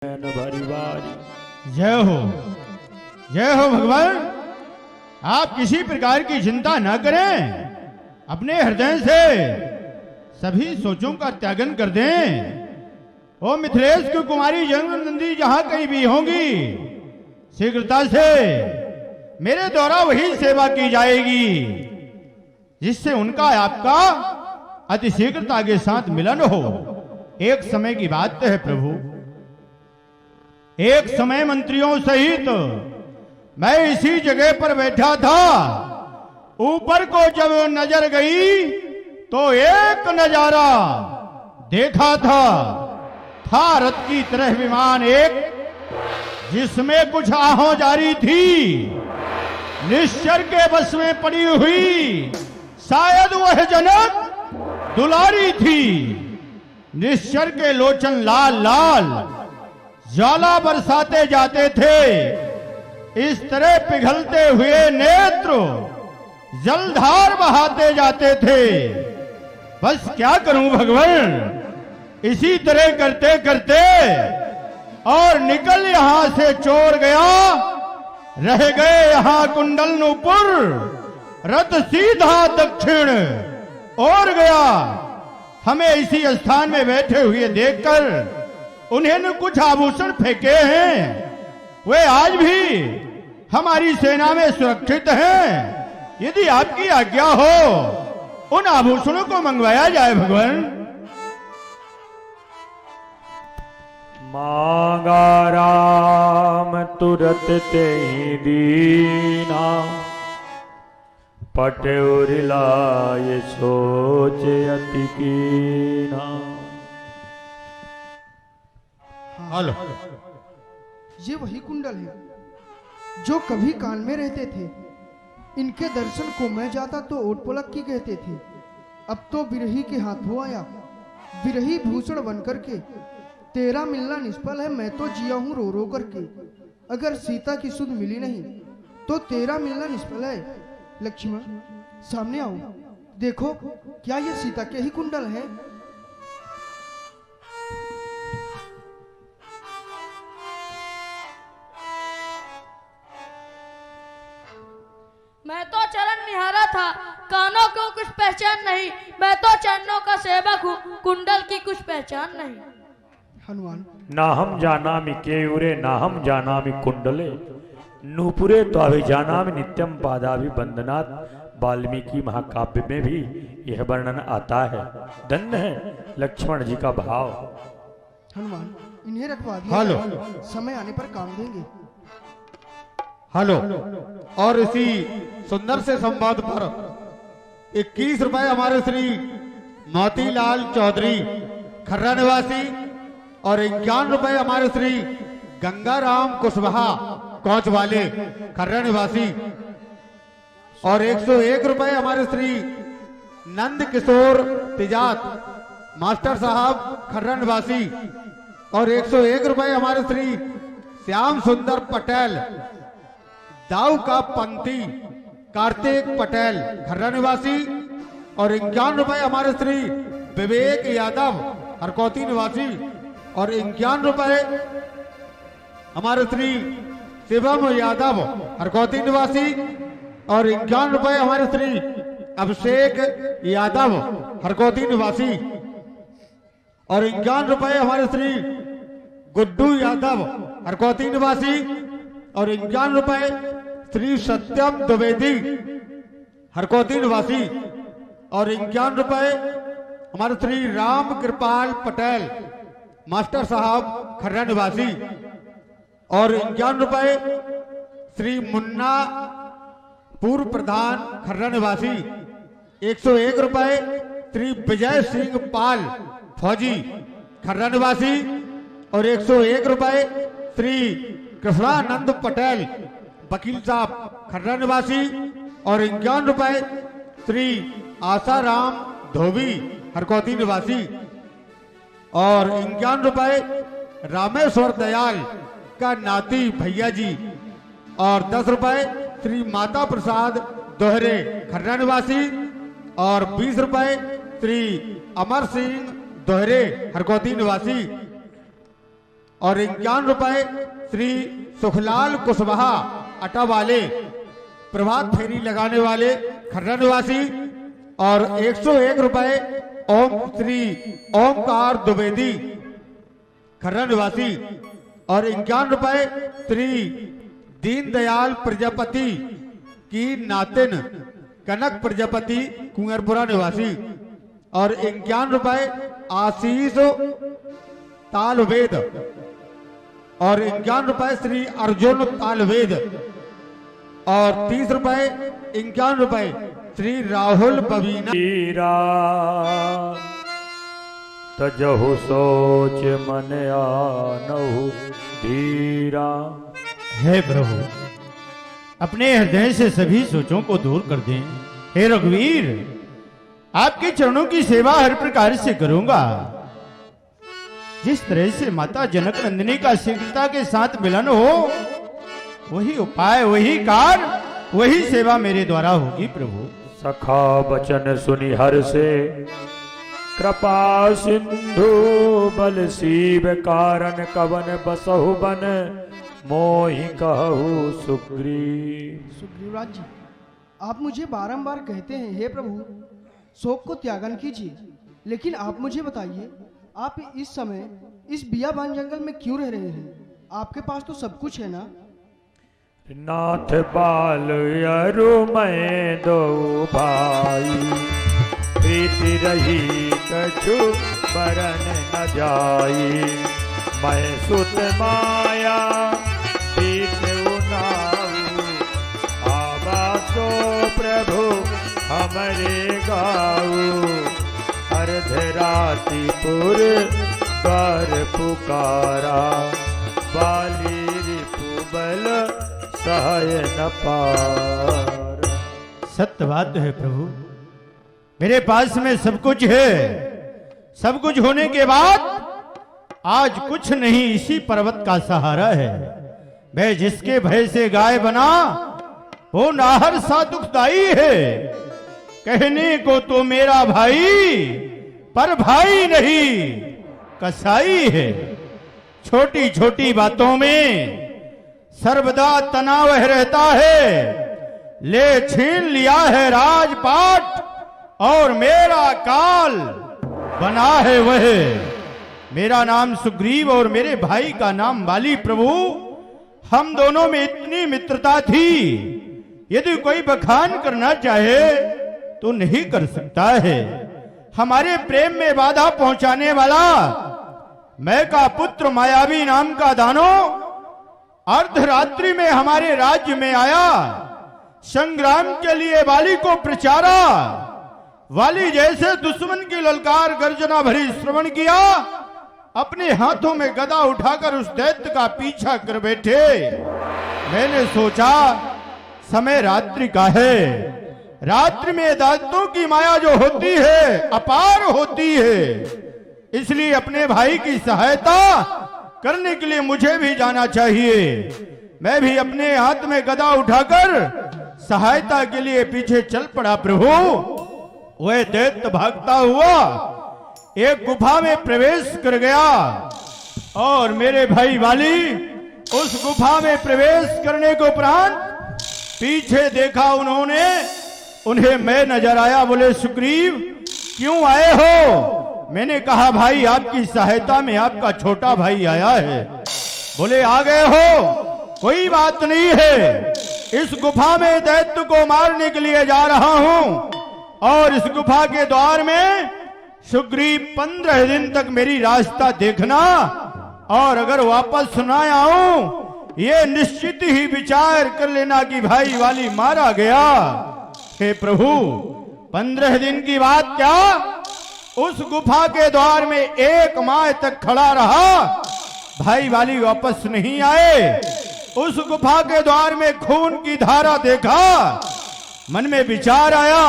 जय हो भगवान। आप किसी प्रकार की चिंता न करें, अपने हृदय से सभी सोचों का त्यागन कर दें। ओ मिथिलेश की कुमारी जन्मनंदी जहां कहीं भी होंगी, शीघ्रता से मेरे द्वारा वही सेवा की जाएगी जिससे उनका आपका अति शीघ्रता के साथ मिलन हो। एक समय की बात है प्रभु, एक समय मंत्रियों सहित मैं इसी जगह पर बैठा था। ऊपर को जब नजर गई तो एक नजारा देखा था रथ की तरह विमान एक, जिसमें कुछ आहों जारी थी। निश्चर के बस में पड़ी हुई शायद वह जनक दुलारी थी। निश्चर के लोचन लाल लाल ज्वाला बरसाते जाते थे। इस तरह पिघलते हुए नेत्र जलधार बहाते जाते थे। बस क्या करूं भगवान, इसी तरह करते करते और निकल यहां से चोर गया। रह गए यहां कुंडल नूपुर, रथ सीधा दक्षिण और गया। हमें इसी स्थान में बैठे हुए देखकर उन्हें कुछ आभूषण फेंके हैं, वे आज भी हमारी सेना में सुरक्षित हैं। यदि आपकी आज्ञा हो उन आभूषणों को मंगवाया जाए भगवान। मांगा राम तुरत ते दीना, पटुर लाए सोच अति कीना। हेलो, ये वही कुंडल है जो कभी कान में रहते थे। इनके दर्शन को मैं जाता तो ओट पलक की कहते थे। अब तो बिरही के हाथों आया, बिरही भूषण बन करके। तेरा मिलना निष्फल है, मैं तो जिया हूं रो रो करके। अगर सीता की सुध मिली नहीं तो तेरा मिलना निष्फल है। लक्ष्मण सामने आओ, देखो क्या ये सीता के ही कुंडल है? मैं तो चरण निहारा था, कानों को कुछ पहचान नहीं। मैं तो चरणों का सेवक हूँ, कुंडल की कुछ पहचान नहीं। हनुमान ना हम जानामि केयूरे, ना हम जानामि कुंडले, नूपुरे तो अभिजानामि नित्यम पादाभि बंदनात्। वाल्मीकि महाकाव्य में भी यह वर्णन आता है। धन्य है लक्ष्मण जी का भाव। हनुमान इन्हें रखवा दिया, हेलो, समय आने पर काम देंगे। हेलो, और इसी सुंदर से संवाद पर 21 रुपए हमारे श्री मोतीलाल चौधरी खर्रा निवासी और 51 रुपए हमारे श्री गंगाराम कुशवाहा कोच वाले खर्रा निवासी और 101 रुपए हमारे श्री नंद किशोर तिजात मास्टर साहब खर्रा निवासी और 101 रुपए हमारे श्री श्याम सुंदर पटेल दाऊ का पंथी कार्तिक पटेल खर्रा निवासी और 51 रुपए हमारे श्री विवेक यादव हरकौती निवासी और 51 रुपए हमारे श्री शिवम यादव हरकौती निवासी और 51 रुपए हमारे श्री अभिषेक यादव हरकौती निवासी और 51 रुपए हमारे श्री गुड्डू यादव हरकौती निवासी और 51 रुपए श्री सत्यम द्विवेदी हरकौती निवासी और 51 रुपए हमारे श्री राम कृपाल पटेल मास्टर साहब खर्रा निवासी और 51 रुपए श्री मुन्ना पूर्व प्रधान खर्रा निवासी। 101 रुपए श्री विजय सिंह पाल फौजी खर्रा निवासी और 101 रुपए श्री कृष्णानंद पटेल वकील साहब खर्रा निवासी और 51 रुपए श्री आसाराम धोबी हरकौती निवासी और 51 रुपए रामेश्वर दयाल का नाती भैया जी और 10 रुपए श्री माता प्रसाद दोहरे खर्रा निवासी और 20 रुपए श्री अमर सिंह दोहरे हरकौती निवासी और 51 रुपए श्री सुखलाल कुशवाहा अटा वाले प्रभात फेरी लगाने वाले खर्रा निवासी और 101 रुपए ओम श्री ओमकार द्विवेदी खर्रा निवासी और 51 रुपए श्री दीनदयाल प्रजापति की नातिन कनक प्रजापति कुंवरपुरा निवासी और 51 रुपए आशीष तालवेद और 51 रुपए श्री अर्जुन तालवेद और 30 रुपए 51 रुपए श्री राहुल बवीना। हीरा तजहु सोच मन आनहु धीरा। हे प्रभु, अपने हृदय से सभी सोचों को दूर कर दें। हे रघुवीर, आपके चरणों की सेवा हर प्रकार से करूंगा। जिस तरह से माता जनक नंदिनी का शीघ्रता के साथ मिलन हो, वही उपाय, वही कार्य, वही सेवा मेरे द्वारा होगी प्रभु। सखा बचन सुनि हर से कृपा सिंधु बल सीव कारण कवन बसहु बन मोहि कहु सुग्रीव। सुग्रीवराज जी, आप मुझे बारंबार कहते हैं हे प्रभु शोक को त्यागन कीजिए, लेकिन आप मुझे बताइए आप इस समय इस बियाबान जंगल में क्यों रह रहे हैं? आपके पास तो सब कुछ है ना। नाथ बाल अरु मैं दो भाई प्रीति रही कछु बरन न जाई। मैं सुत माया प्रीत उनाऊ आवासो प्रभु हमरे गाऊ। अर्धराति पुर द्वार पुकारा बाली रिपु बल सहाय न पार। सत्य बात है प्रभु, मेरे पास में सब कुछ है। सब कुछ होने के बाद आज कुछ नहीं, इसी पर्वत का सहारा है। मैं जिसके भय से गाय बना वो नाहर सा दुखदाई है। कहने को तो मेरा भाई, पर भाई नहीं कसाई है। छोटी छोटी बातों में सर्वदा तनाव रहता है। ले छीन लिया है राजपाट और मेरा काल बना है वह। मेरा नाम सुग्रीव और मेरे भाई का नाम बाली। प्रभु, हम दोनों में इतनी मित्रता थी, यदि कोई बखान करना चाहे तो नहीं कर सकता है। हमारे प्रेम में बाधा पहुंचाने वाला मैं का पुत्र मायावी नाम का दानो अर्धरात्रि में हमारे राज्य में आया। संग्राम के लिए वाली को प्रचारा। वाली जैसे दुश्मन की ललकार गर्जना भरी श्रवण किया, अपने हाथों में गदा उठाकर उस दैत्य का पीछा कर बैठे। मैंने सोचा समय रात्रि का है। रात्रि में दैत्यों की माया जो होती है अपार होती है, इसलिए अपने भाई की सहायता करने के लिए मुझे भी जाना चाहिए। मैं भी अपने हाथ में गदा उठाकर सहायता के लिए पीछे चल पड़ा। प्रभु, वह दैत्य भागता हुआ एक गुफा में प्रवेश कर गया और मेरे भाई वाली उस गुफा में प्रवेश करने के उपरांत पीछे देखा उन्होंने, उन्हें मैं नजर आया। बोले सुग्रीव, क्यों आए हो? मैंने कहा भाई आपकी सहायता में आपका छोटा भाई आया है। बोले आ गए हो, कोई बात नहीं है। इस गुफा में दैत्य को मारने के लिए जा रहा हूं और इस गुफा के द्वार में सुग्रीव 15 दिन तक मेरी रास्ता देखना, और अगर वापस न आऊं ये निश्चित ही विचार कर लेना कि भाई वाली मारा गया। हे प्रभु, 15 दिन की बात क्या, उस गुफा के द्वार में 1 माह तक खड़ा रहा। भाई वाली वापस नहीं आए। उस गुफा के द्वार में खून की धारा देखा। मन में विचार आया,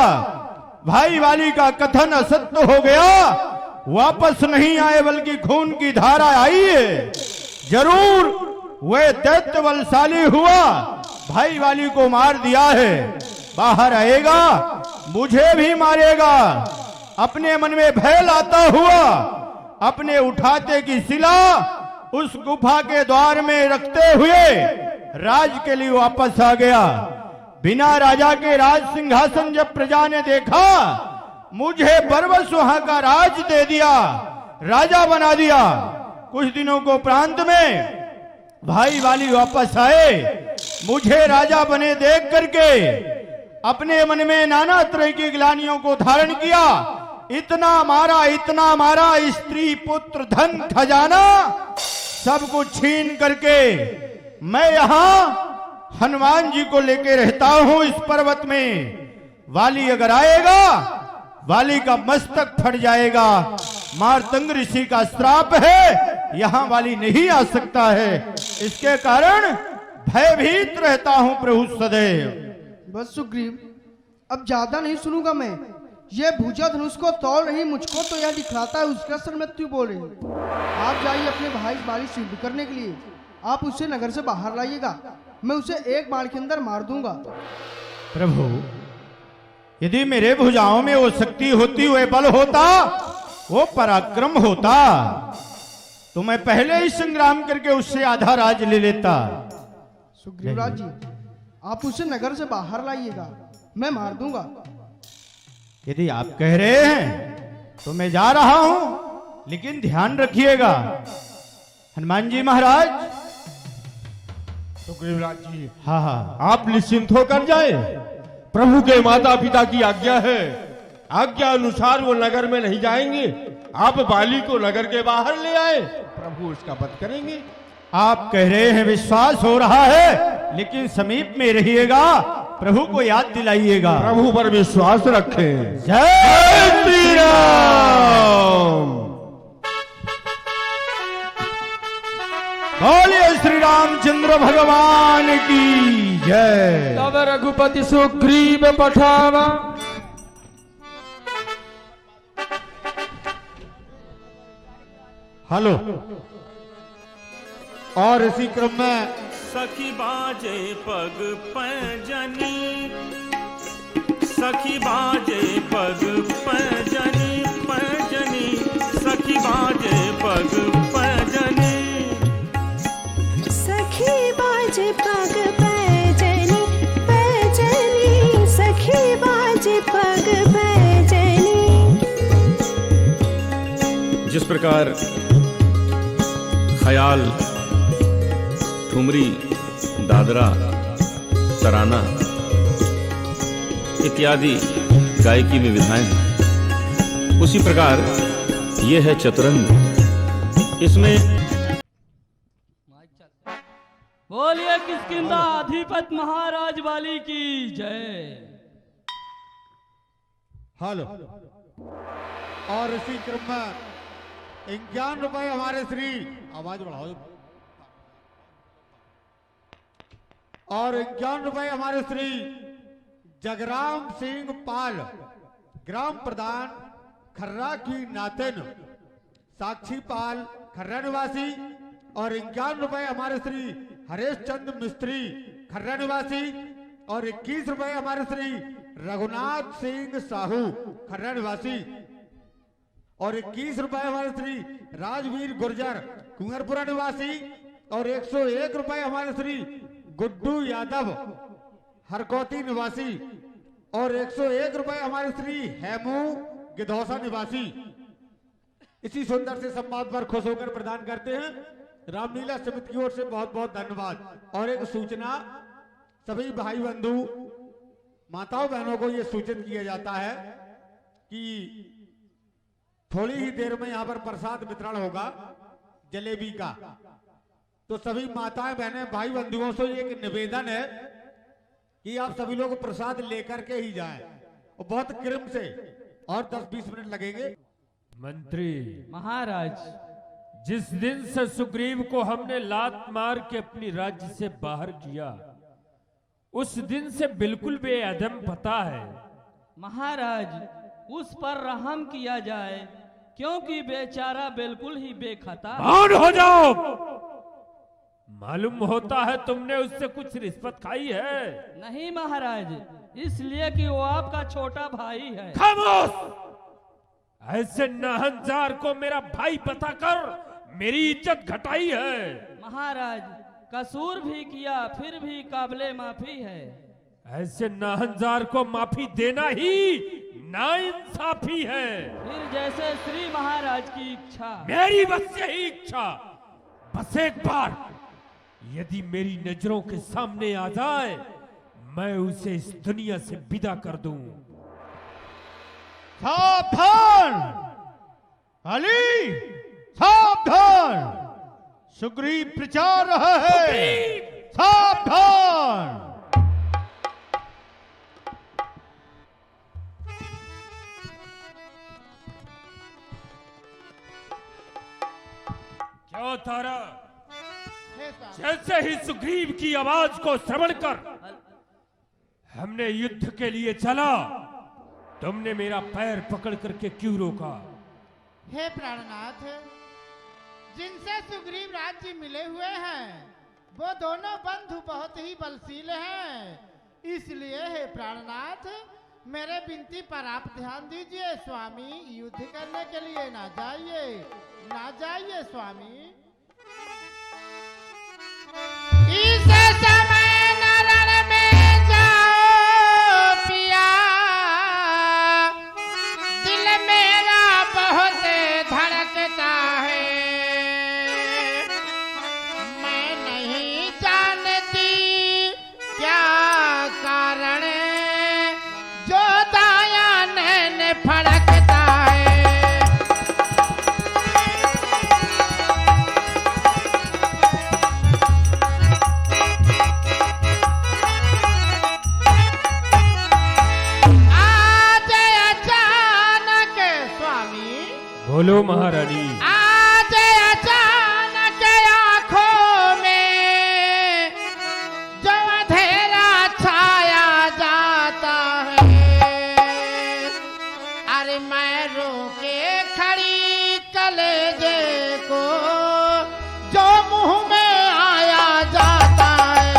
भाई वाली का कथन असत्य हो गया। वापस नहीं आए बल्कि खून की धारा आई है। जरूर वह दैत्य बलशाली हुआ, भाई वाली को मार दिया है। बाहर आएगा, मुझे भी मारेगा। अपने मन में भय लाता हुआ अपने उठाते की शिला उस गुफा के द्वार में रखते हुए राज के लिए वापस आ गया। बिना राजा के राज सिंहासन जब प्रजा ने देखा, मुझे बरबस वहां का राज दे दिया, राजा बना दिया। कुछ दिनों को प्रांत में भाई वाली वापस आए, मुझे राजा बने देख करके अपने मन में नाना तरह की ग्लानियों को धारण किया। इतना मारा, स्त्री पुत्र धन खजाना सब कुछ छीन करके मैं यहां हनुमान जी को लेके रहता हूं इस पर्वत में। वाली अगर आएगा, वाली का मस्तक फट जाएगा। मारतंग ऋषि का श्राप है, यहां वाली नहीं आ सकता है। इसके कारण भयभीत रहता हूं प्रभु सदैव। बस सुग्रीव, अब ज्यादा नहीं सुनूंगा मैं। ये भुजा धनुष को तोड़ रही मुझको तो यह दिखलाता है उसका सर मृत्यु बोल रही। आप जाइए अपने भाई बाली सिद्ध करने के लिए, आप उसे नगर से बाहर लाइएगा। मैं उसे एक बार के अंदर मार दूंगा। प्रभु, यदि मेरे भुजाओं में वो शक्ति होती, वो बल होता, वो पराक्रम होता, तो मैं पहले ही संग्राम करके उससे आधा राज ले लेता। सुग्रीवराज जी, आप उसे नगर से बाहर लाइएगा, मैं मार दूंगा। यदि आप कह रहे हैं तो मैं जा रहा हूं, लेकिन ध्यान रखिएगा हनुमान जी महाराज। सुग्रीवराज जी, हाँ, आप निश्चिंत होकर जाए। प्रभु के माता पिता की आज्ञा है, आज्ञा अनुसार वो नगर में नहीं जाएंगे। आप बाली को नगर के बाहर ले आए, प्रभु उसका वध करेंगे। आप कह रहे हैं, विश्वास हो रहा है, लेकिन समीप में रहिएगा, प्रभु को याद दिलाइएगा। प्रभु पर विश्वास रखें। जय श्री राम। बोलिए श्री रामचंद्र भगवान की जय। तब रघुपति सुग्रीव पठावा, हेलो। और इसी क्रम में सखी बाजे पग पैजनी, सखी बाजे पग पैजनी, पैजनी सखी बाजे पग पैजनी, सखी बाजे पग पैजनी, पैजनी सखी बाजे पग पैजनी। जिस प्रकार ख्याल, ठुमरी, दादरा, तराना इत्यादि गायकी में विधाएं हैं, उसी प्रकार यह है चतुरंग। इसमें बोलिए किष्किंधा अधिपति महाराज वाली की जय। हेलो। और इसी क्रम में 51 रुपए हमारे श्री, आवाज बढ़ाओ, और 51 रुपए हमारे श्री जगराम सिंह पाल, ग्राम प्रधान खर्रा की नातिन साक्षी पाल, खर्रा निवासी। और 51 रुपए हमारे श्री हरेश चंद मिस्त्री, खर्रा निवासी। और 21 रुपए हमारे श्री रघुनाथ सिंह साहू, खर्रा निवासी। और 21 रुपए हमारे श्री राजवीर गुर्जर, कुंवरपुरा निवासी। और 101 रुपए हमारे श्री गुड्डू यादव, हरकौती निवासी। और 101 रुपए हमारे श्री हेमू गिधौसा निवासी। इसी सुंदर से संवाद पर खुश होकर प्रदान करते हैं रामलीला समिति की ओर से बहुत बहुत धन्यवाद। और एक सूचना, सभी भाई बंधु माताओं बहनों को यह सूचित किया जाता है कि थोड़ी ही देर में यहाँ पर प्रसाद वितरण होगा जलेबी का। तो सभी माताएं बहनें भाई बंधुओं से एक निवेदन है कि आप सभी लोग प्रसाद लेकर के ही जाएं, और बहुत क्रम से, और 10-20 मिनट लगेंगे। मंत्री महाराज, जिस दिन से सुग्रीव को हमने लात मार के अपनी राज्य से बाहर किया, उस दिन से बिल्कुल बेअदम पता है। महाराज उस पर रहम किया जाए, क्योंकि बेचारा बिल्कुल ही बेखता। मौन हो जाओ। मालूम होता है तुमने उससे कुछ रिश्वत खाई है। नहीं महाराज, इसलिए कि वो आपका छोटा भाई है। खामोश! ऐसे नाहनजार को मेरा भाई पता कर, मेरी इज्जत घटाई है। महाराज कसूर भी किया फिर भी काबिले माफी है। ऐसे नाहंजार को माफी देना ही नाइंसाफी है। फिर जैसे श्री महाराज की इच्छा। मेरी बस यही इच्छा, बस एक बार यदि मेरी नजरों के सामने आ जाए, मैं उसे इस दुनिया से विदा कर दूं। सावधान अली, सावधान, सुग्रीव प्रचार रहा है, सावधान। क्यों तारा, जैसे ही सुग्रीव की आवाज को श्रवण कर हमने युद्ध के लिए चला, तुमने मेरा पैर पकड़ करके क्यों रोका? हे प्राणनाथ, जिनसे सुग्रीव राज्य मिले हुए हैं वो दोनों बंधु बहुत ही बलशील हैं, इसलिए हे प्राणनाथ मेरे विनती पर आप ध्यान दीजिए। स्वामी, युद्ध करने के लिए ना जाइए, ना जाइए स्वामी। इस समय न रण में जाओ पिया, दिल मेरा बहुत धड़कता है। मैं नहीं जानती क्या कारण जो दाया नैन फड़कता है। बोलो महारानी। आज अचानक आंखों में जो अंधेरा छाया जाता है, अरे मैं रोके खड़ी कलेजे को जो मुंह में आया जाता है।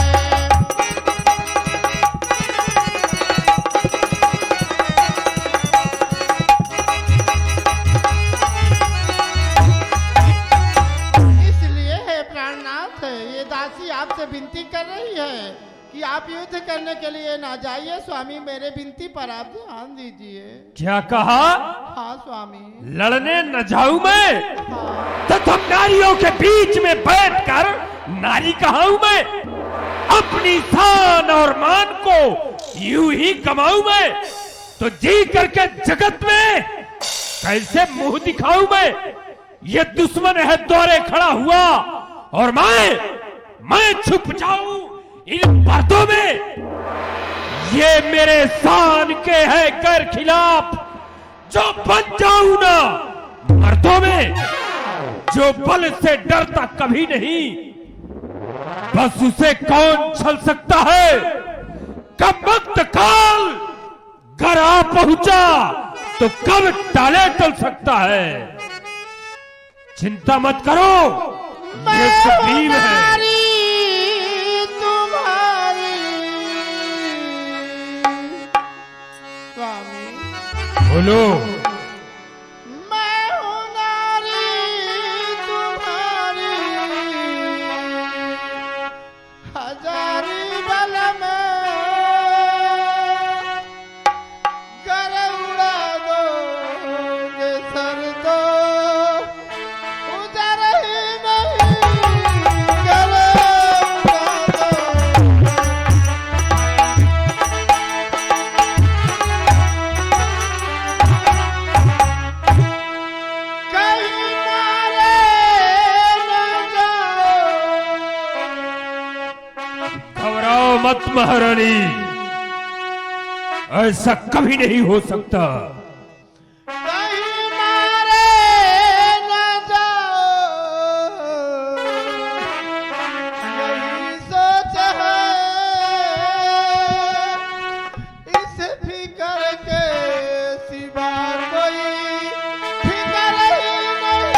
दासी आपसे विनती कर रही है कि आप युद्ध करने के लिए ना जाइए स्वामी, मेरे विनती पर आप ध्यान दीजिए। क्या कहा? हाँ स्वामी। लड़ने न जाऊं मैं? हाँ। तो तुम नारियों के बीच में बैठकर नारी कहाऊं मैं? अपनी शान और मान को यूं ही कमाऊं मैं? तो जी करके जगत में कैसे मुंह दिखाऊं मैं? ये दुश्मन है द्वारे खड़ा हुआ और मैं छुप जाऊं इन बातों में? ये मेरे शान के है कर खिलाफ जो बन जाऊं ना मर्दों में। जो बल से डरता कभी नहीं, बस उसे कौन छल सकता है? कब वक्त काल घर आ पहुंचा तो कब टाले टल सकता है? चिंता मत करो, ये सुग्रीव है। बोलो। मैं हूँ नारी तुम्हारी, हजारी बल में गर उड़ा दोगे सर तो उधर ही नहीं गर मत महारानी, ऐसा कभी नहीं हो सकता। कहीं मारे न जाओ, यही सोच है इस फिकर के सिवा कोई फिकर ही नहीं।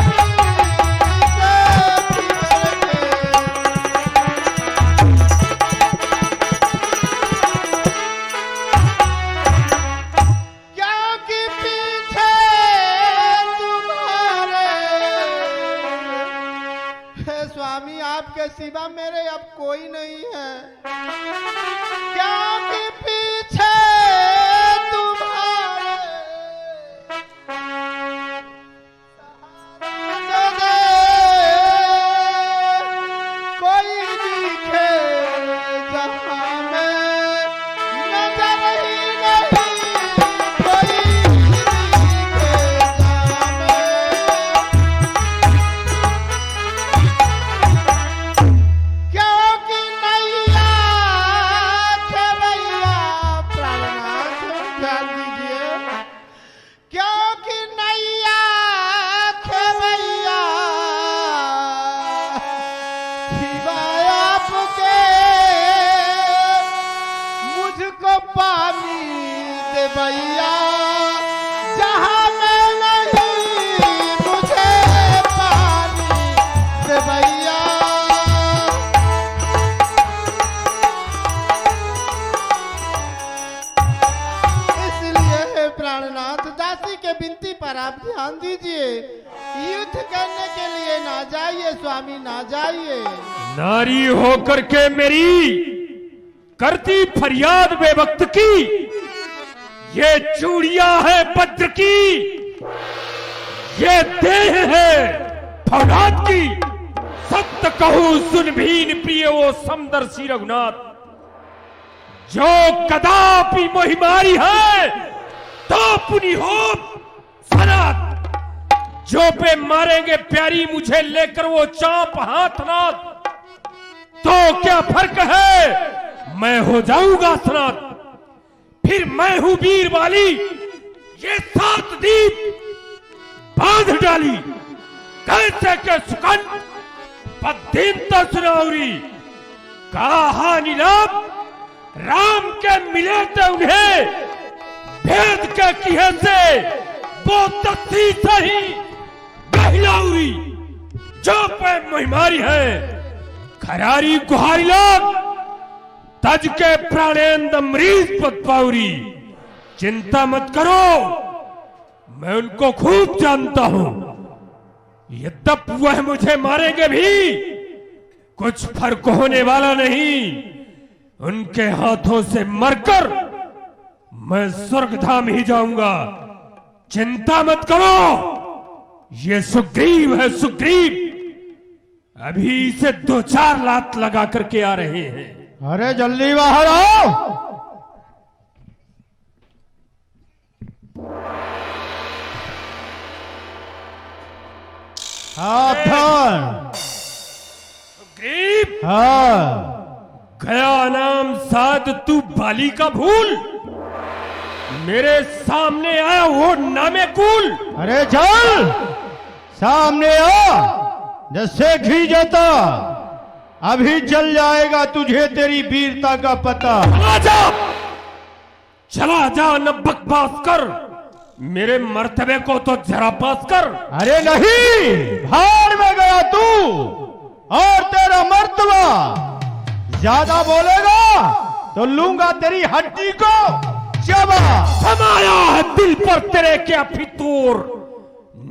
क्योंकि मेरे अब कोई नहीं है, क्योंकि पीछे तुम्हारे कोई दिखे जहां में नजर ही नहीं, कोई दिखे जहां में, क्योंकि नैया खेवैया प्राणनाथ ध्यान दीजिए, क्योंकि नैया खेवैया सिवाय आपके मुझको पानी दे भैया, जहां मैं नहीं मुझे पानी दे भैया। इसलिए हे प्राणनाथ, दासी के विनती पर आप ध्यान दीजिए, युद्ध करने के लिए ना जाइए स्वामी, ना जाइए। नारी होकर के मेरी करती फरियाद बेवक्त की, ये चूड़ियां है वज्र की, ये देह है फौलाद की। सत्य कहूं सुन भीन प्रिय वो समदर्शी रघुनाथ, जो कदापि मोहि मारी है तो पुनि हो सनात, जो पे मारेंगे प्यारी मुझे लेकर वो चांप हाथ नाथ, तो क्या फर्क है मैं हो जाऊंगा सनात। फिर मैं हूं वीर वाली, ये 7 दीप बांध डाली, कैसे के सुकंठ पद्दीनता सुनाउरी, कहा नीलाभ राम के मिले थे उन्हें भेद के किहे से, वो तत्ती सही गहिलाउरी, जो पे महिमारी है खरारी गुहारी लोग, तज के प्राणेंद मरीज पद पाउरी। चिंता मत करो, मैं उनको खूब जानता हूं, यद्यप वह मुझे मारेंगे भी कुछ फर्क होने वाला नहीं, उनके हाथों से मरकर मैं स्वर्गधाम ही जाऊंगा। चिंता मत करो, ये सुग्रीव है सुग्रीव, अभी से 2-4 लात लगा करके आ रहे हैं। अरे जल्दी बाहर आओ। हाथन सुग्रीव, हाँ गया नाम साध तू बाली का भूल, मेरे सामने आया वो नामे कुल। अरे चल सामने आ, जैसे घी जाता अभी चल जाएगा तुझे तेरी वीरता का पता। चला जा न बकवास कर, मेरे मर्तबे को तो जरा पास कर। अरे नहीं, भाड़ में गया तू और तेरा मर्तबा, ज्यादा बोलेगा तो लूंगा तेरी हड्डी को चबा। समाया है दिल पर तेरे क्या फितूर,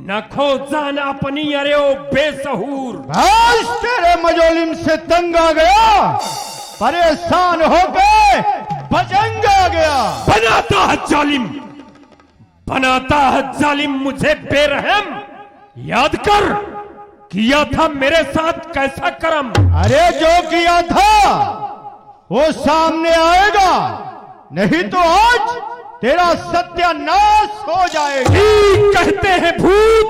न खो जान अपनी अरे ओ बेसहूर। बस तेरे मजोलिम से तंग आ गया, परेशान होके बजंग आ गया। बनाता है जालिम, बनाता है जालिम मुझे बेरहम, याद कर किया था मेरे साथ कैसा करम। अरे जो किया था वो सामने आएगा, नहीं तो आज तेरा सत्यानाश हो जाएगा। ठीक कहते हैं भूत,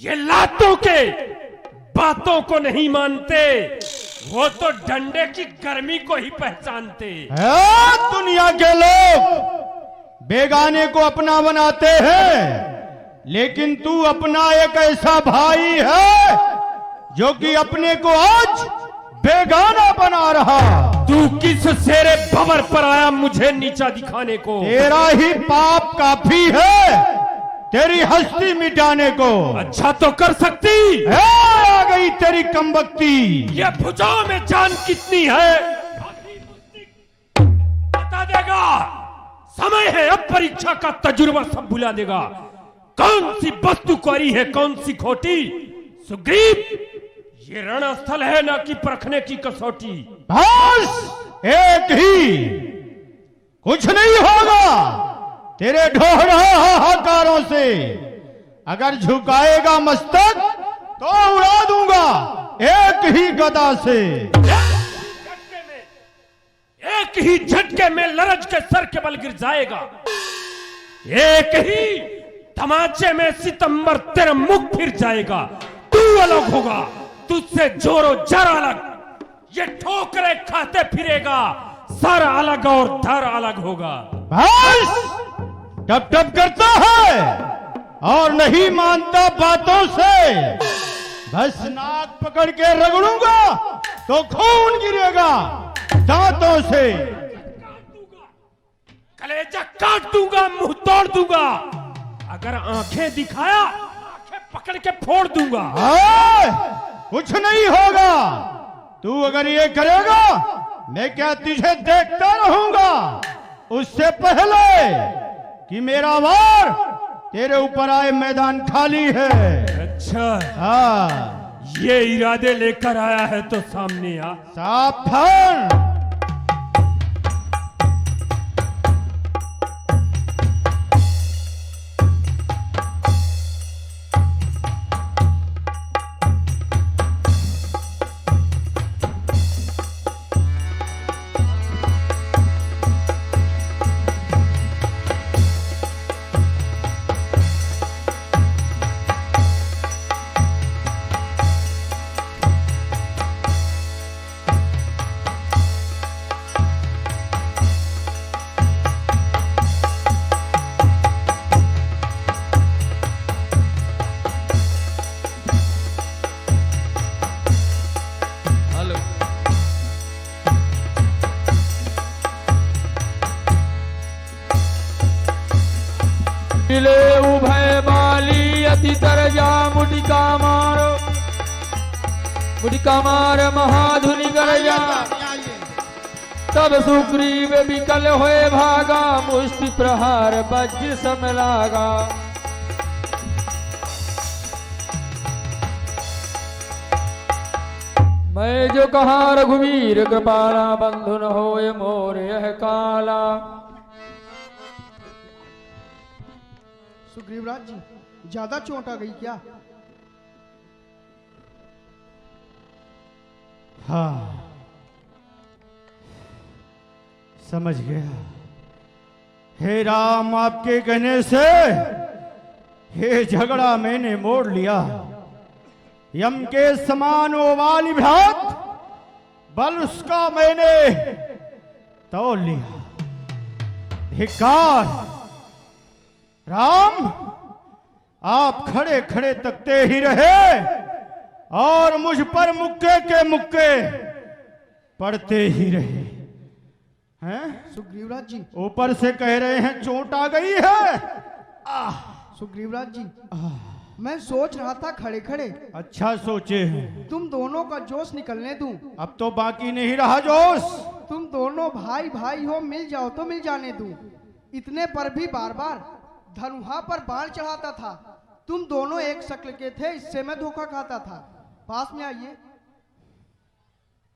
ये लातों के बातों को नहीं मानते, वो तो डंडे की गर्मी को ही पहचानते। दुनिया के लोग बेगाने को अपना बनाते हैं, लेकिन तू अपना एक ऐसा भाई है जो कि अपने को आज बेगाना बना रहा। तू किस शेरे भंवर पर आया मुझे नीचा दिखाने को? तेरा ही पाप काफी है तेरी हस्ती मिटाने को। अच्छा तो कर सकती, आ गई तेरी कमबख्ती। ये भुजाओं में जान कितनी है बता देगा, समय है अब परीक्षा का तजुर्बा सब बुला देगा। कौन सी वस्तु कोरी है कौन सी खोटी, सुग्रीव ये रणस्थल है ना कि परखने की कसौटी। बस एक ही, कुछ नहीं होगा तेरे ढोढ़ा हाहाकारों से। अगर झुकाएगा मस्तक तो उड़ा दूंगा एक ही गदा से। एक ही झटके में लरज के सर के बल गिर जाएगा। एक ही तमाचे में सितंबर तेरा मुख फिर जाएगा। तू अलग होगा, तुझसे जोरो जर अलग। ये ठोकरे खाते फिरेगा, सर अलग और धर अलग होगा। बस टप टप करता है और नहीं मानता बातों से। बस नाक पकड़ के रगड़ूंगा तो खून गिरेगा दांतों से। कलेजा काट दूंगा, मुंह तोड़ दूंगा। अगर आंखें दिखाया, आंखें पकड़ के फोड़ दूंगा। कुछ नहीं होगा। तू अगर ये करेगा मैं क्या तुझे देखता रहूंगा। उससे पहले कि मेरा वार तेरे ऊपर आए मैदान खाली है। अच्छा, हाँ, ये इरादे लेकर आया है तो सामने आ। सावधान। मिले उभय बाली अति तरजा मुटिका मार महाधुनि गरजा। तब सुग्रीव विकल होए भागा, मुष्टि प्रहार वज्र सम लागा। मैं जो कहा रघुवीर कृपाला, बंधु न होए मोर यह काला। सुग्रीवराज जी, ज्यादा चोट आ गई क्या? हाँ, समझ गया। हे राम, आपके कहने से ये झगड़ा मैंने मोड़ लिया। यम के समान वो वाली भ्रात बल उसका मैंने तोल लिया। धिक्कार राम, आप खड़े खड़े तकते ही रहे और मुझ पर मुक्के के मुक्के पड़ते ही रहे हैं। सुग्रीवराज जी, ऊपर से कह रहे हैं चोट आ गई है। सुग्रीवराज जी, मैं सोच रहा था खड़े खड़े। अच्छा सोचे हैं। तुम दोनों का जोश निकलने दूं। अब तो बाकी नहीं रहा जोश। तुम दोनों भाई भाई हो, मिल जाओ तो मिल जाने दूं। इतने पर भी बार बार धनुहा पर बाण चढ़ाता था। तुम दोनों एक शक्ल के थे, इससे मैं धोखा खाता था। पास में आइए।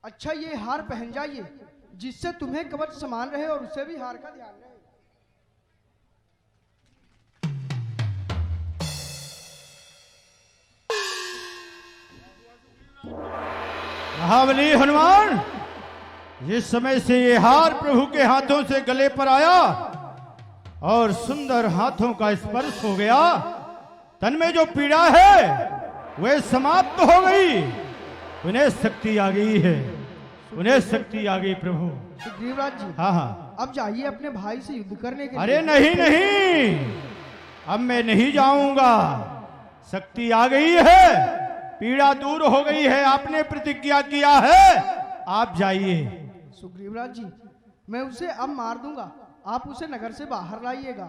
अच्छा, ये हार पहन जाइए जिससे तुम्हें कवच समान रहे और उसे भी हार का ध्यान रहे। महाबली हनुमान, जिस समय से ये हार प्रभु के हाथों से गले पर आया और सुंदर हाथों का स्पर्श हो गया, तन में जो पीड़ा है वह समाप्त हो गई। उन्हें शक्ति आ गई है, उन्हें शक्ति आ गई प्रभु। सुग्रीवराज जी, हाँ हाँ, अब जाइए अपने भाई से युद्ध करने के लिए। अरे नहीं नहीं, अब मैं नहीं जाऊंगा। शक्ति आ गई है, पीड़ा दूर हो गई है, आपने प्रतिज्ञा किया है, आप जाइए। सुग्रीवराज जी, मैं उसे अब मार दूंगा, आप उसे नगर से बाहर लाइएगा।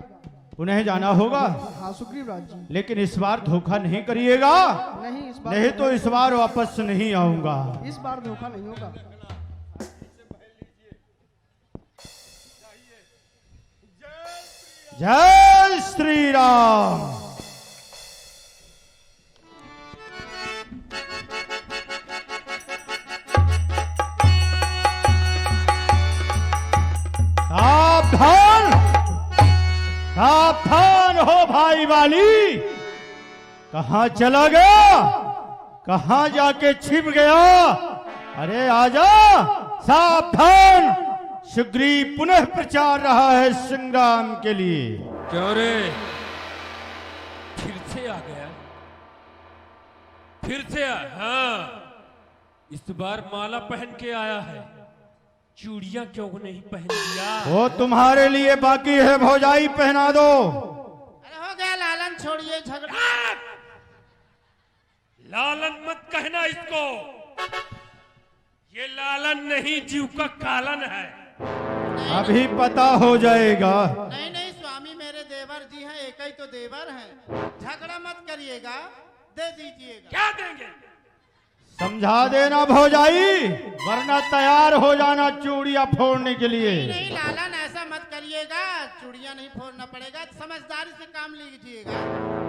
उन्हें जाना होगा। हाँ सुग्रीवराज जी, लेकिन इस बार धोखा नहीं करिएगा। नहीं, इस बार नहीं तो इस बार वापस नहीं आऊंगा। इस बार धोखा नहीं होगा। जय श्री राम। सावधान सावधान हो भाई वाली। कहां चला गया, कहां जाके छिप गया? अरे आजा, सावधान, सुग्रीव पुनः प्रचार रहा है संग्राम के लिए। क्यों रे, फिर से आ गया? फिर से हाँ, इस बार माला पहन के आया है, चूड़ियां क्यों नहीं पहन दिया? वो तुम्हारे लिए बाकी है भौजाई, पहना दो। अरे हो गया लालन, छोड़िए झगड़ा। लालन मत कहना इसको, ये लालन नहीं, जीव का कालन है। अभी पता हो जाएगा। नहीं नहीं स्वामी, मेरे देवर जी हैं, एक ही तो देवर हैं, झगड़ा मत करिएगा, दे दीजिएगा। क्या देंगे? समझा देना भौजाई, वरना तैयार हो जाना चूड़ियां फोड़ने के लिए। नहीं लालन, ऐसा मत करिएगा, चूड़ियां नहीं फोड़ना पड़ेगा, समझदारी से काम लीजिएगा,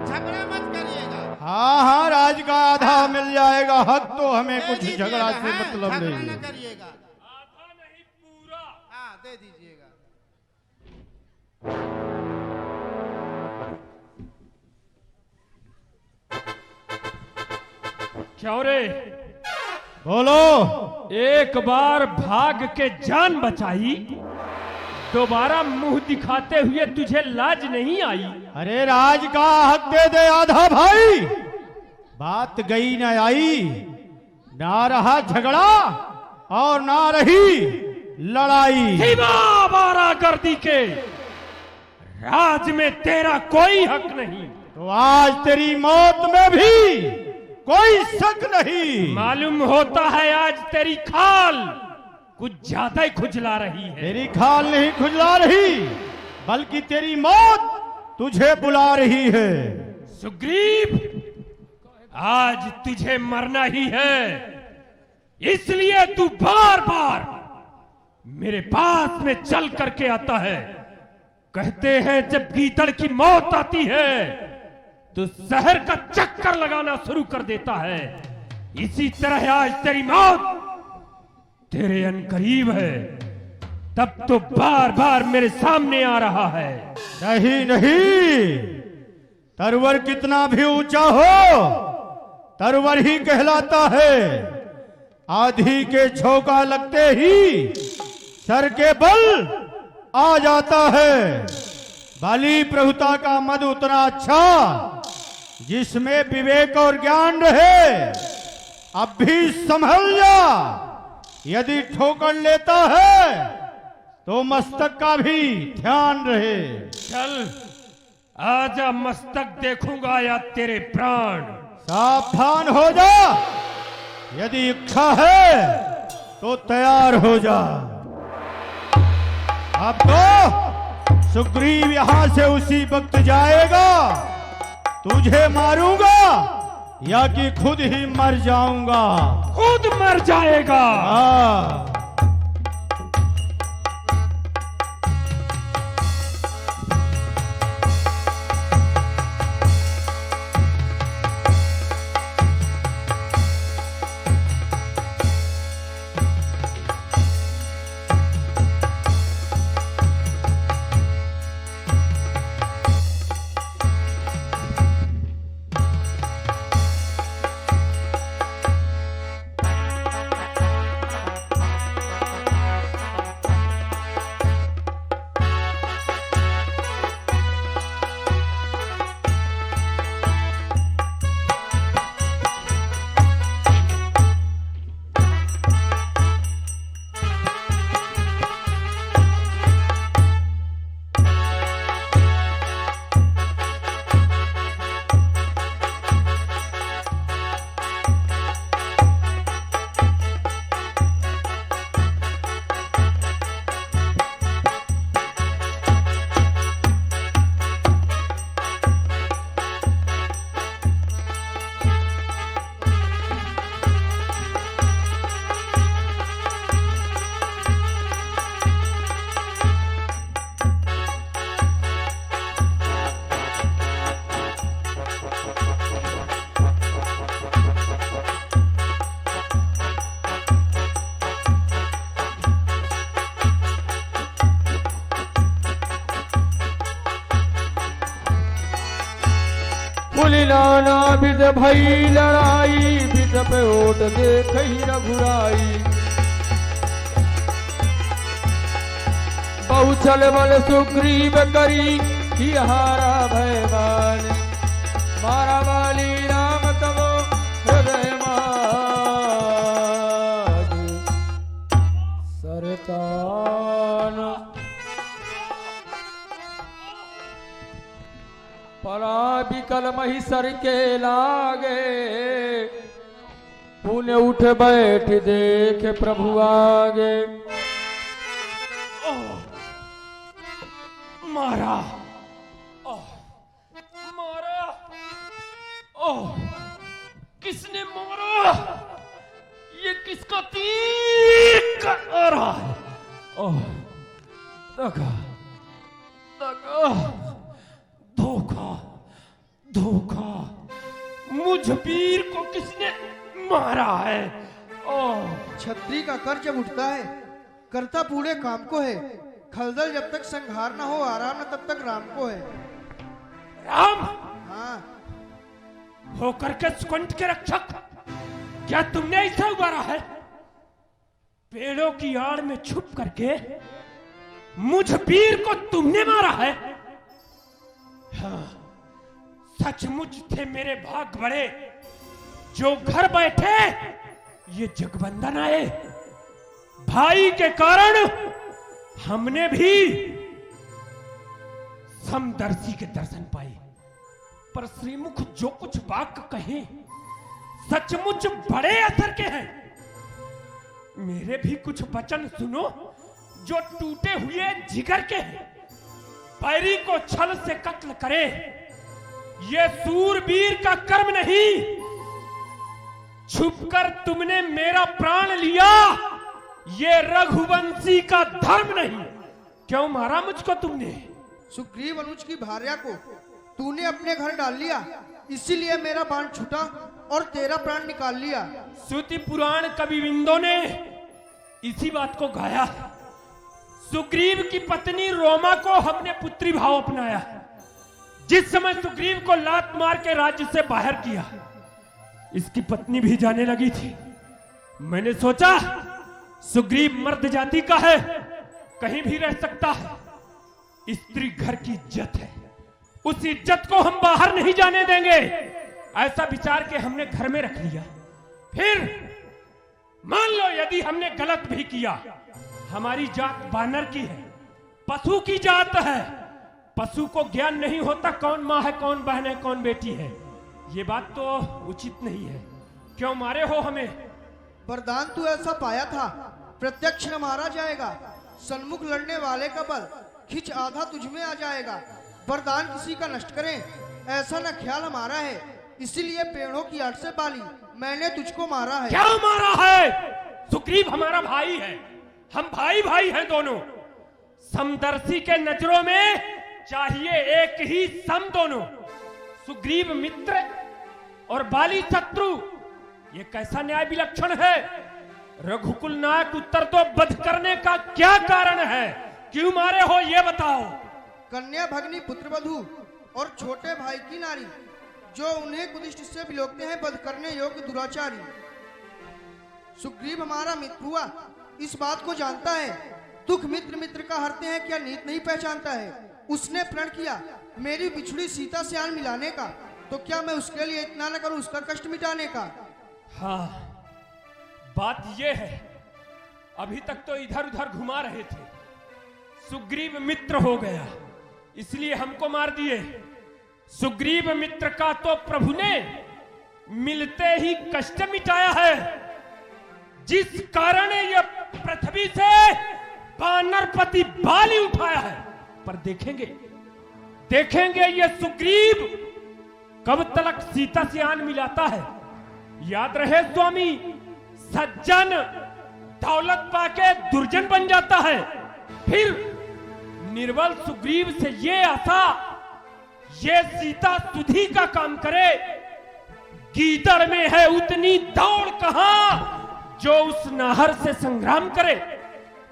झगड़ा मत करिएगा। हाँ हाँ, राज का आधा मिल जाएगा, हक तो हमें कुछ दीजिएगा, झगड़ा से हाँ, मतलब झगड़ा नहीं। न करिएगा, आधा नहीं पूरा। हाँ दे दीजिएगा। क्यों रे, बोलो। एक बार भाग के जान बचाई, दोबारा मुंह दिखाते हुए तुझे लाज नहीं आई? अरे राज का हक दे दे आधा भाई, बात गई न आई, ना रहा झगड़ा और ना रही लड़ाई। सिवा बारागर्दी के, राज में तेरा कोई हक नहीं। तो आज तेरी मौत में भी कोई शक नहीं। मालूम होता है आज तेरी खाल कुछ ज्यादा ही खुजला रही है। तेरी खाल नहीं खुजला रही, बल्कि तेरी मौत तुझे बुला रही है। सुग्रीव, आज तुझे मरना ही है, इसलिए तू बार बार मेरे पास में चल करके आता है। कहते हैं जब गीदड़ की मौत आती है तो शहर का चक्कर लगाना शुरू कर देता है। इसी तरह आज तेरी मौत तेरे अनकरीब है, तब तो बार बार मेरे सामने आ रहा है। नहीं नहीं, तरवर कितना भी ऊंचा हो, तरवर ही कहलाता है। आधी के झोंका लगते ही सर के बल आ जाता है। बाली प्रभुता का मद उतना अच्छा, जिसमें विवेक और ज्ञान रहे। अब भी संभल जा, यदि ठोकर लेता है तो मस्तक का भी ध्यान रहे। चल आजा, मस्तक देखूंगा या तेरे प्राण। सावधान हो जा, यदि इच्छा है तो तैयार हो जा। अब तो सुग्रीव यहां से उसी वक्त जाएगा, तुझे मारूंगा या कि खुद ही मर जाऊंगा। खुद मर जाएगा? हाँ। नाना विध भई लड़ाई, विध पे ओट देख ही रघुराई। बहु छल बल सुग्रीव करी, ही हारा भयवान। मारा वाली राम तब हृदय मागे, सरतान। परा बिकल महिसर के लागे, पुण्य उठ बैठ देख प्रभु आगे। मारा, मारा, किसने मारा? ये किसका तीर आ रहा है? दगा, दगा, धोखा, धोखा। मुझ वीर को किसने मारा है? छत्री का कर जब उठता है, करता पूरे काम को है। खलदल जब तक संहार न हो, आराम न तब तक राम को है। राम? हाँ। होकर के सुकंठ के रक्षक, क्या तुमने ऐसा उबारा है? पेड़ों की आड़ में छुप करके मुझ वीर को तुमने मारा है? हाँ, सचमुच थे मेरे भाग बड़े, जो घर बैठे ये जगबंधन आए। भाई के कारण हमने भी समदर्शी के दर्शन पाए, पर श्रीमुख जो कुछ वाक्य कहे सचमुच बड़े असर के हैं। मेरे भी कुछ वचन सुनो जो टूटे हुए जिगर के हैं। बैरी को छल से कत्ल करे, ये सूरवीर का कर्म नहीं। छुपकर तुमने मेरा प्राण लिया, ये रघुवंशी का धर्म नहीं। क्यों मारा मुझको तुमने? सुग्रीव अनुज की भार्या को तूने अपने घर डाल लिया, इसीलिए मेरा बाण छूटा और तेरा प्राण निकाल लिया। श्रुति पुराण कविविंदों ने इसी बात को गाया। सुग्रीव की पत्नी रोमा को हमने पुत्री भाव अपनाया। जिस समय सुग्रीव को लात मार के राज्य से बाहर किया, इसकी पत्नी भी जाने लगी थी। मैंने सोचा सुग्रीव मर्द जाति का है, कहीं भी रह सकता है। स्त्री घर की इज्जत है, उस इज्जत को हम बाहर नहीं जाने देंगे। ऐसा विचार के हमने घर में रख लिया। फिर मान लो यदि हमने गलत भी किया, हमारी जात बानर की है, पशु की जात है। पशु को ज्ञान नहीं होता कौन माँ है, कौन बहन है, कौन बेटी है। ये बात तो उचित नहीं है। क्यों मारे हो हमें? वरदान तू ऐसा पाया था, प्रत्यक्ष न मारा जाएगा। सन्मुख लड़ने वाले का बल खिंच आधा तुझमें आ जाएगा। वरदान किसी का नष्ट करें ऐसा न ख्याल हमारा है, इसीलिए पेड़ों की आड़ से बाली मैंने तुझको मारा है। क्या मारा है? सुग्रीव हमारा भाई है, हम भाई भाई हैं दोनों। समदर्शी के नजरों में चाहिए एक ही सम दोनों। सुग्रीव मित्र और बाली शत्रु, ये कैसा न्याय विलक्षण है? रघुकुल नायक उत्तर तो वध करने का क्या कारण है? क्यों मारे हो ये बताओ। कन्या भगनी पुत्र वधू और छोटे भाई की नारी, जो उन्हें कुदिष्ट से बिलोकते हैं, वध करने योग्य दुराचारी। सुग्रीव हमारा मित्र हुआ, इस बात को जानता है। दुख मित्र मित्र का हरते हैं, क्या नीत नहीं पहचानता है? उसने प्रण किया मेरी बिछड़ी सीता से आन मिलाने का, तो क्या मैं उसके लिए इतना न करूं उसका कष्ट मिटाने का? हाँ, बात ये है, अभी तक तो इधर उधर घुमा रहे थे। सुग्रीव मित्र हो गया, इसलिए हमको मार दिए। सुग्रीव मित्र का तो प्रभु ने मिलते ही कष्ट मिटाया है, जिस कारण ये पृथ्वी से वानरपति बाली उठाया है। पर देखेंगे ये सुग्रीव कब तक सीता से आन मिलाता है। याद रहे स्वामी, सज्जन दौलत पाके दुर्जन बन जाता है। फिर निर्बल सुग्रीव से ये आशा, ये सीता सुधी का काम करे। गीदड़ में है उतनी दौड़ कहां जो उस नाहर से संग्राम करे।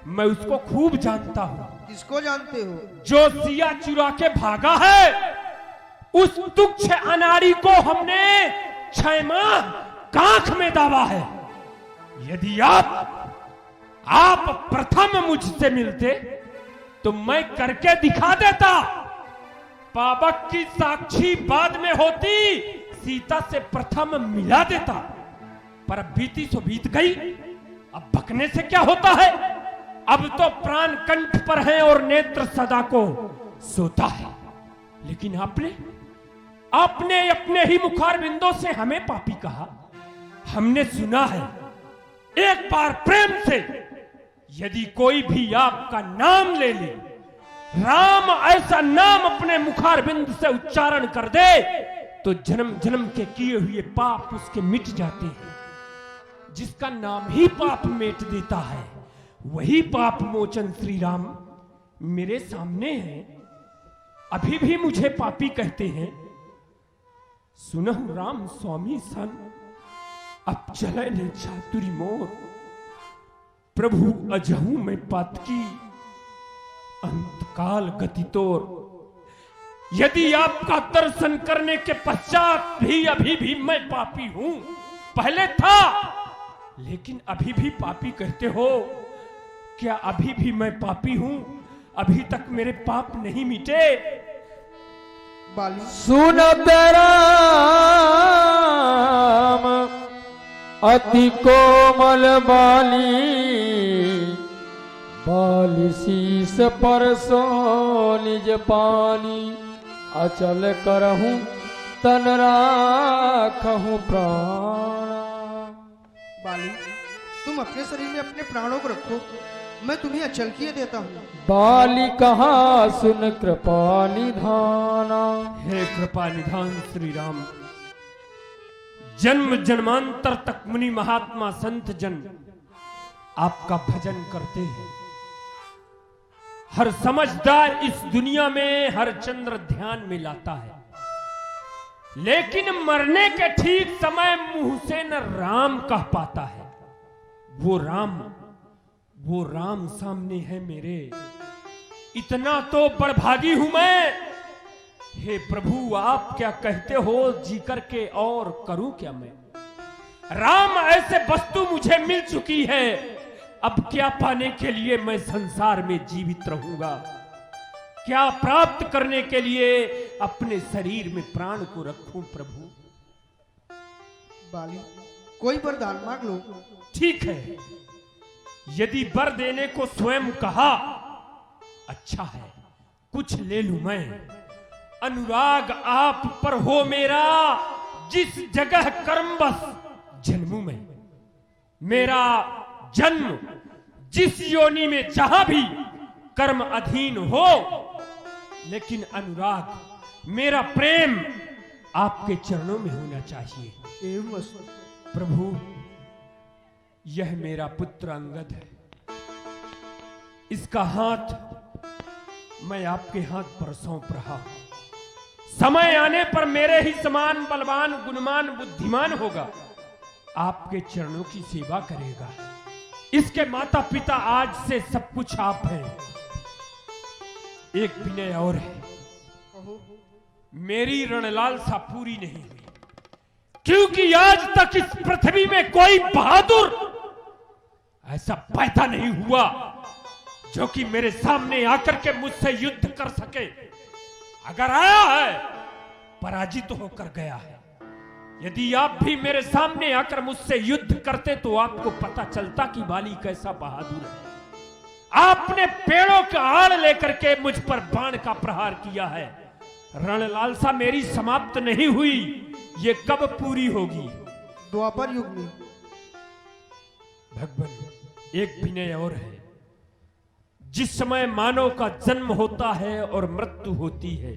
मैं उसको खूब जानता हूं। किसको जानते हो? जो सिया चुरा के भागा है, उस तुच्छ अनाड़ी को हमने 6 माह कांख में दाबा है। यदि आप प्रथम मुझसे मिलते तो मैं करके दिखा देता। पावक की साक्षी बाद में होती, सीता से प्रथम मिला देता। पर अब बीती सो बीत गई, अब बकने से क्या होता है। अब तो प्राण कंठ पर है और नेत्र सदा को सोता है। लेकिन आपने अपने ही मुखारबिंदों से हमें पापी कहा। हमने सुना है एक बार प्रेम से, यदि कोई भी आपका नाम ले ले, राम ऐसा नाम अपने मुखारबिंद से उच्चारण कर दे तो जन्म जन्म के किए हुए पाप उसके मिट जाते हैं। जिसका नाम ही पाप मेट देता है, वही पाप मोचन श्री राम मेरे सामने है। अभी भी मुझे पापी कहते हैं। सुनहु राम स्वामी सन, अब चले ने चातुरी मोर। प्रभु अजहू में पातकी, अंतकाल गति तोर। यदि आपका दर्शन करने के पश्चात भी अभी भी मैं पापी हूं, पहले था लेकिन अभी भी पापी कहते हो, क्या अभी भी मैं पापी हूं? अभी तक मेरे पाप नहीं मिटे? सुन राम अति कोमल बाली, बाली शीस पर सो निज पानी। अचल करहूं तन राखहूं प्राण। बाली, तुम अपने शरीर में अपने प्राणों को रखो, मैं तुम्हें अचल किए देता हूँ। बाली कहा सुन कृपा निधाना। हे कृपा निधान श्री राम, जन्म जन्मांतर तक मुनि महात्मा संत जन आपका भजन करते हैं। हर समझदार इस दुनिया में हर चंद्र ध्यान में लाता है, लेकिन मरने के ठीक समय मुंह से न राम कह पाता है। वो राम सामने है मेरे, इतना तो बड़भागी हूं मैं। हे प्रभु, आप क्या कहते हो जी करके, और करूं क्या मैं। राम ऐसे वस्तु मुझे मिल चुकी है, अब क्या पाने के लिए मैं संसार में जीवित रहूंगा। क्या प्राप्त करने के लिए अपने शरीर में प्राण को रखूं प्रभु। बाली, कोई वरदान मांग लो। ठीक है, यदि वर देने को स्वयं कहा, अच्छा है, कुछ ले लूं मैं। अनुराग आप पर हो मेरा, जिस जगह कर्मवश जन्मू मैं। मेरा जन्म जिस योनि में जहां भी कर्म अधीन हो, लेकिन अनुराग मेरा प्रेम आपके चरणों में होना चाहिए। एवं प्रभु, यह मेरा पुत्र अंगद है, इसका हाथ मैं आपके हाथ पर सौंप रहा हूं। समय आने पर मेरे ही समान बलवान गुणवान बुद्धिमान होगा, आपके चरणों की सेवा करेगा। इसके माता पिता आज से सब कुछ आप हैं। एक विनय और है, मेरी रणलालसा पूरी नहीं हुई, क्योंकि आज तक इस पृथ्वी में कोई बहादुर ऐसा पैदा नहीं हुआ जो कि मेरे सामने आकर के मुझसे युद्ध कर सके। अगर आया है, पराजित होकर गया है। यदि आप भी मेरे सामने आकर मुझसे युद्ध करते तो आपको पता चलता कि बाली कैसा बहादुर है। आपने पेड़ों का आड़ लेकर के मुझ पर बाण का प्रहार किया है। रणलालसा मेरी समाप्त नहीं हुई, ये कब पूरी होगी? द्वापर युग में। भगवान, एक विनय और है। जिस समय मानव का जन्म होता है और मृत्यु होती है,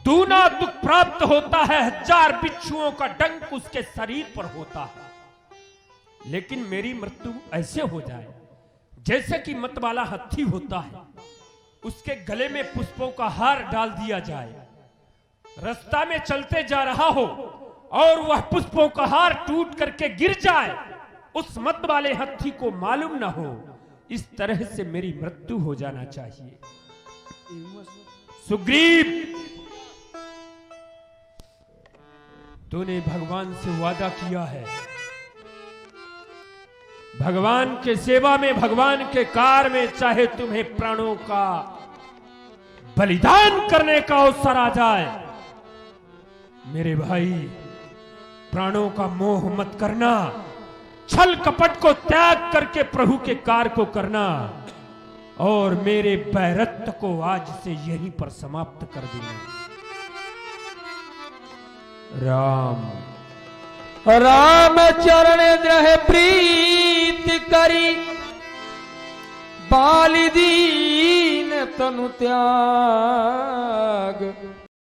दूना दुख प्राप्त होता है। 1000 बिच्छुओं का डंक उसके शरीर पर होता है। लेकिन मेरी मृत्यु ऐसे हो जाए जैसे कि मतवाला हाथी होता है, उसके गले में पुष्पों का हार डाल दिया जाए, रास्ता में चलते जा रहा हो और वह पुष्पों का हार टूट करके गिर जाए, उस मत वाले हाथी को मालूम ना हो। इस तरह से मेरी मृत्यु हो जाना चाहिए। सुग्रीव, तूने भगवान से वादा किया है, भगवान के सेवा में, भगवान के कार्य में चाहे तुम्हें प्राणों का बलिदान करने का अवसर आ जाए, मेरे भाई प्राणों का मोह मत करना, छल कपट को त्याग करके प्रभु के कार्य को करना और मेरे बैरत्व को आज से यहीं पर समाप्त कर देना। राम राम चरण द्रह प्रीत करी, बाली दीन तनु त्याग,